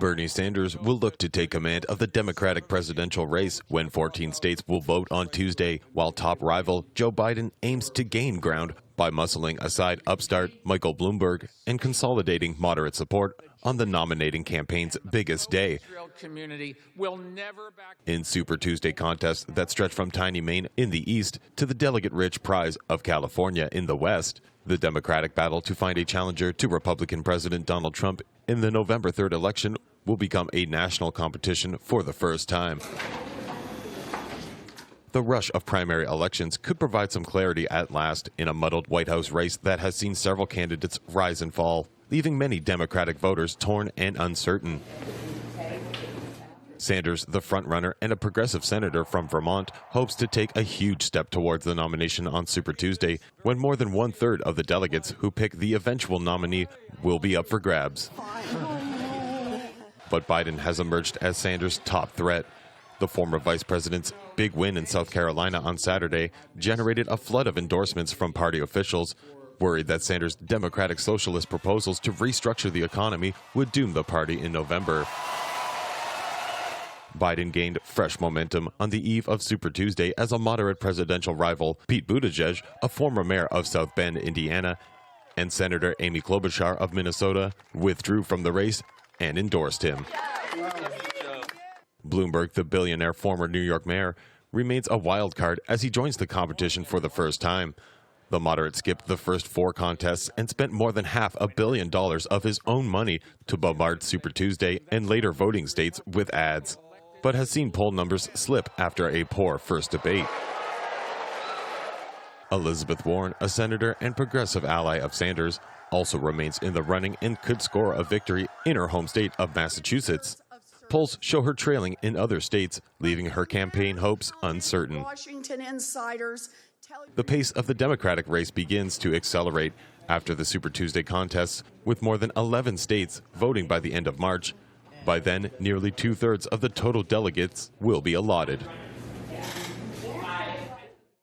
Bernie Sanders will look to take command of the Democratic presidential race when 14 states will vote on Tuesday, while top rival Joe Biden aims to gain ground by muscling aside upstart Michael Bloomberg and consolidating moderate support on the nominating campaign's biggest day. In Super Tuesday contests that stretch from tiny Maine in the east to the delegate-rich prize of California in the west, the Democratic battle to find a challenger to Republican President Donald Trump in the November 3rd election will become a national competition for the first time. The rush of primary elections could provide some clarity at last in a muddled White House race that has seen several candidates rise and fall, leaving many Democratic voters torn and uncertain. Sanders, the frontrunner and a progressive senator from Vermont, hopes to take a huge step towards the nomination on Super Tuesday, when more than one-third of the delegates who pick the eventual nominee will be up for grabs. But Biden has emerged as Sanders' top threat. The former vice president's big win in South Carolina on Saturday generated a flood of endorsements from party officials, worried that Sanders' Democratic Socialist proposals to restructure the economy would doom the party in November. Biden gained fresh momentum on the eve of Super Tuesday as a moderate presidential rival, Pete Buttigieg, a former mayor of South Bend, Indiana, and Senator Amy Klobuchar of Minnesota, withdrew from the race and endorsed him. Bloomberg, the billionaire former New York mayor, remains a wild card as he joins the competition for the first time. The moderate skipped the first 4 contests and spent more than $500 million of his own money to bombard Super Tuesday and later voting states with ads, but has seen poll numbers slip after a poor first debate. Elizabeth Warren, a senator and progressive ally of Sanders, also remains in the running and could score a victory in her home state of Massachusetts. Polls show her trailing in other states, leaving her campaign hopes uncertain. The pace of the Democratic race begins to accelerate after the Super Tuesday contests, with more than 11 states voting by the end of March. By then, nearly 2/3 of the total delegates will be allotted.